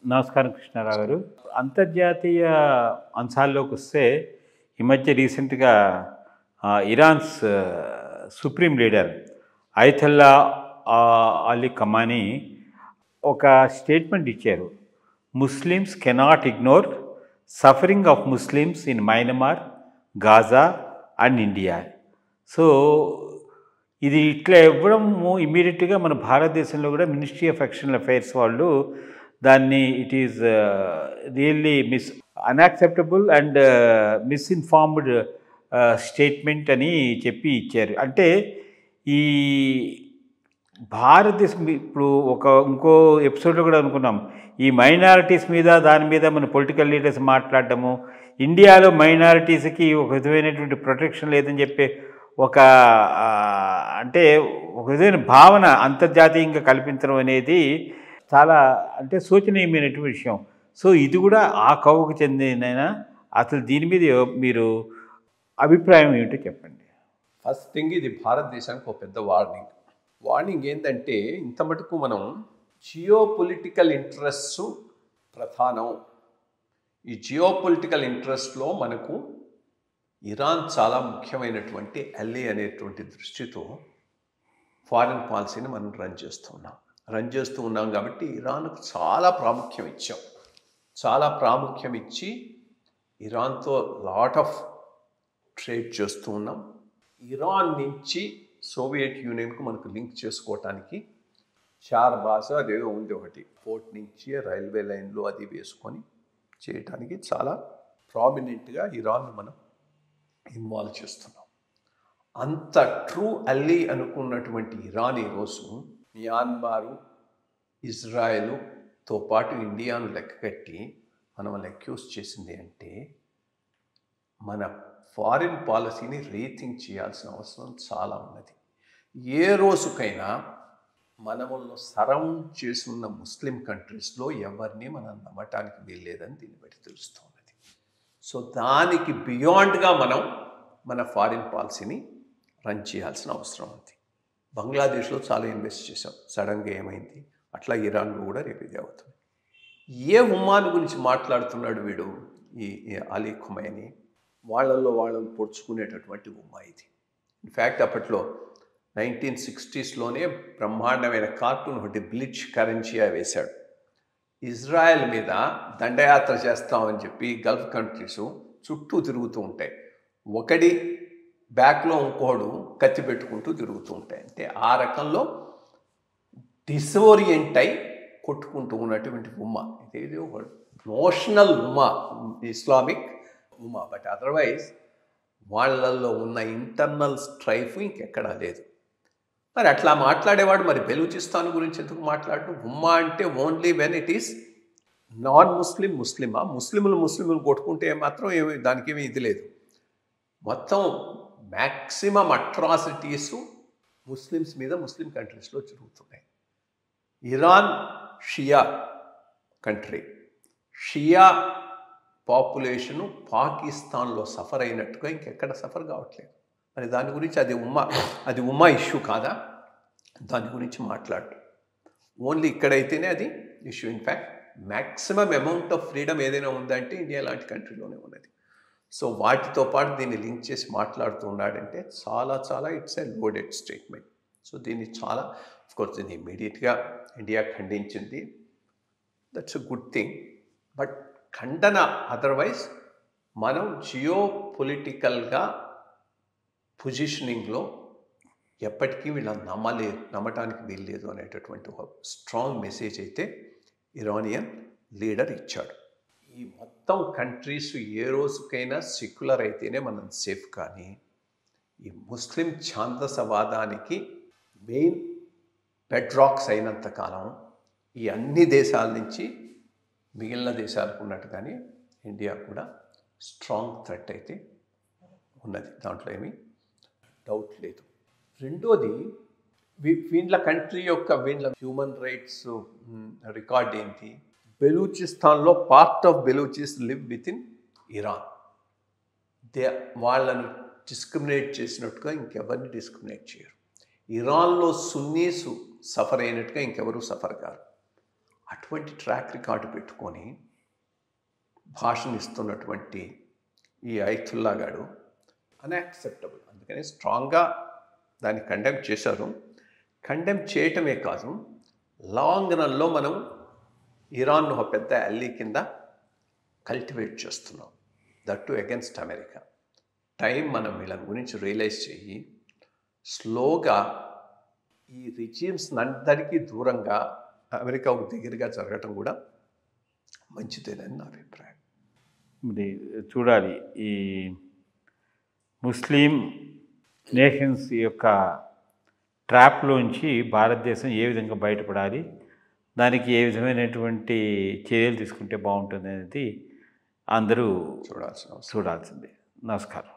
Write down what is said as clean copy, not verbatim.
నమస్కారం కృష్ణారావు గారు. అంతర్జాతీయ అంశాల్లోకి వస్తే ఈ మధ్య రీసెంట్గా ఇరాన్స్ సుప్రీం లీడర్ అయతల్లా అలీ ఖమానీ ఒక స్టేట్మెంట్ ఇచ్చారు. Muslims cannot ignore suffering of Muslims in Myanmar, Gaza and India. So ఇది ఇట్లా ఇవ్వడము ఇమ్మీడియట్గా మన భారతదేశంలో కూడా మినిస్ట్రీ ఆఫ్ ఎక్స్టర్నల్ అఫైర్స్ వాళ్ళు దాన్ని it is really unacceptable and misinformed statement అని చెప్పి ఇచ్చారు. అంటే ఈ భారతదేశం ఇప్పుడు ఇంకో ఎపిసోడ్లో కూడా అనుకున్నాం, ఈ మైనారిటీస్ మీద దాని మీద మన పొలిటికల్ లీడర్స్ మాట్లాడటము, ఇండియాలో మైనారిటీస్కి ఒక విధమైనటువంటి ప్రొటెక్షన్ లేదని చెప్పే అంటే ఒక విధమైన భావన అంతర్జాతీయంగా కల్పించడం అనేది చాలా అంటే శోచనీయమైనటువంటి విషయం. సో ఇది కూడా ఆ కోవకు చెందిన అసలు దీని మీద మీరు అభిప్రాయం ఏమిటో చెప్పండి. ఫస్ట్ థింగ్, ఇది భారతదేశానికి ఒక పెద్ద వార్నింగ్ ఏంటంటే, ఇంత మటుకు మనం జియోపొలిటికల్ ఇంట్రెస్ట్ ప్రధానం. ఈ జియోపొలిటికల్ ఇంట్రెస్ట్లో మనకు ఇరాన్ చాలా ముఖ్యమైనటువంటి అల్లీ అనేటువంటి దృష్టితో ఫారిన్ పాలసీని మనం రన్ చేస్తూ ఉన్నాం కాబట్టి ఇరాన్కు చాలా ప్రాముఖ్యం ఇచ్చి ఇరాన్తో లాట్ ఆఫ్ ట్రేడ్ చేస్తూ ఉన్నాం. ఇరాన్ నుంచి సోవియట్ యూనియన్కు మనకు లింక్ చేసుకోవటానికి చార్బాజ్ అదేదో ఉంది ఒకటి, పోర్ట్ నుంచి రైల్వే లైన్లో అది వేసుకొని చేయటానికి చాలా ప్రామినెంట్గా ఇరాన్ను మనం ఇన్వాల్వ్ చేస్తున్నాం. అంత ట్రూ అల్లీ అనుకున్నటువంటి ఇరాన్ ఈరోజు మియాన్మారు, ఇజ్రాయెల్తో పాటు ఇండియాను లెక్కగట్టి మనల్ని అక్యూజ్ చేసింది అంటే మన ఫారిన్ పాలసీని రీథింక్ చేయాల్సిన అవసరం చాలా ఉన్నది. ఏ రోజుకైనా మనములను సరౌండ్ చేస్తున్న ముస్లిం కంట్రీస్లో ఎవరిని మనం నమ్మటానికి వీల్లేదని దీన్ని బట్టి తెలుస్తున్నది. సో దానికి బియాండ్గా మనం మన ఫారిన్ పాలసీని రన్ చేయాల్సిన అవసరం ఉంది. బంగ్లాదేశ్లో చాలా ఇన్వెస్ట్ చేసాం, సడన్గా ఏమైంది, అట్లా ఇరాన్లో కూడా రేపు ఇది అవుతుంది. ఏ ఉమ్మాన్ గురించి మాట్లాడుతున్నాడు వీడు, ఈ అలీ ఖుమైనీ, వాళ్ళల్లో వాళ్ళని పొడుచుకునేటటువంటి ఉమ్మా ఇది. ఇన్ఫ్యాక్ట్ అప్పట్లో 1960స్లోనే బ్రహ్మాండమైన కార్టూన్ ఒకటి బ్లిచ్ కరెన్షియా వేశాడు. ఇజ్రాయెల్ మీద దండయాత్ర చేస్తామని చెప్పి గల్ఫ్ కంట్రీస్ చుట్టూ తిరుగుతూ ఉంటాయి, ఒకటి బ్యాక్లో ఇంకోడు కత్తి పెట్టుకుంటూ తిరుగుతూ ఉంటాయి. అంటే ఆ రకంలో డిసోరియంట్ అయి కొట్టుకుంటూ ఉన్నటువంటి ఉమ్మా ఇది ఒక notional Umma, Islamic Umma. But otherwise వాళ్ళల్లో ఉన్న ఇంటర్నల్ స్ట్రైఫ్ ఇంకెక్కడా లేదు. మరి అట్లా మాట్లాడేవాడు మరి బెలూచిస్తాన్ గురించి ఎందుకు మాట్లాడటం? ఉమ్మా అంటే only when it is non ముస్లిమా? ముస్లిములు కొట్టుకుంటే మాత్రం దానికేమీ ఇది లేదు. మొత్తం మ్యాక్సిమం అట్రాసిటీసు ముస్లిమ్స్ మీద ముస్లిం కంట్రీస్లో జరుగుతున్నాయి. ఇరాన్ షియా కంట్రీ, షియా పాపులేషను పాకిస్తాన్లో సఫర్ అయినట్టుగా ఇంకెక్కడ సఫర్ కావట్లేదు. మరి దాని గురించి అది ఉమ్మా ఇష్యూ కాదా? దాని గురించి మాట్లాడు. ఓన్లీ ఇక్కడైతేనే అది issue. In fact maximum amount of freedom ఏదైనా ఉందంటే ఇండియా లాంటి కంట్రీలోనే ఉన్నది. సో వాటితో పాటు దీన్ని లింక్ చేసి మాట్లాడుతూ ఉన్నాడంటే చాలా it's a loaded statement. So దీన్ని చాలా అఫ్కోర్స్ దీన్ని ఇమీడియట్గా ఇండియా ఖండించింది, that's a good thing. But ఖండన అదర్వైజ్ మనం జియో పొలిటికల్గా పొజిషనింగ్లో ఎప్పటికీ వీళ్ళని నమ్మటానికి వీల్లేదు అనేటటువంటి ఒక స్ట్రాంగ్ మెసేజ్ అయితే ఇరానియన్ లీడర్ ఇచ్చాడు. ఈ మొత్తం కంట్రీస్ ఏ రోజుకైనా సెక్యులర్ అయితేనే మనం సేఫ్, కానీ ఈ ముస్లిం ఛాందసవాదానికి మెయిన్ బెడ్రాక్స్ అయినంతకాలం ఈ అన్ని దేశాల నుంచి మిగిలిన దేశాలకు ఉన్నట్టుగానే ఇండియా కూడా స్ట్రాంగ్ థ్రెట్ అయితే ఉన్నది, దాంట్లో ఏమీ డౌట్ లేదు. రెండోది, వీళ్ళ కంట్రీ యొక్క హ్యూమన్ రైట్స్ రికార్డ్ ఏంటి? బెలూచిస్తాన్లో part of Baluchis live with in Iran. వాళ్ళను డిస్క్రిమినేట్ చేసినట్టుగా ఇంకెవరిని డిస్క్రిమినేట్ చేయరు. ఇరాన్లో సున్నీసు సఫర్ అయినట్టుగా ఇంకెవరూ సఫర్ కారు. అటువంటి ట్రాక్ రికార్డు పెట్టుకొని భాషను ఇస్తున్నటువంటి ఈ ఐతుల్లా గాడు అన్యాక్సెప్టబుల్. అందుకని స్ట్రాంగ్గా దాన్ని కండెమ్ చేశారు. కండెమ్ చేయటమే కాదు, లాంగ్ రన్లో మనం ఇరాన్ను ఒక పెద్ద అల్లీ కింద కల్టివేట్ చేస్తున్నాం, that to against America. Time మనం వీళ్ళ గురించి రియలైజ్ చేయి స్లోగా ఈ రిజీమ్స్ అందరికీ దూరంగా అమెరికాకు దగ్గరగా జరగటం కూడా మంచిదేనని నా అభిప్రాయం. మరి చూడాలి ఈ ముస్లిం నేషన్స్ యొక్క ట్రాప్లోంచి భారతదేశం ఏ విధంగా బయటపడాలి, దానికి ఏ విధమైనటువంటి చర్యలు తీసుకుంటే బాగుంటుంది అనేది అందరూ చూడాల్సిన చూడాల్సిందే. నమస్కారం.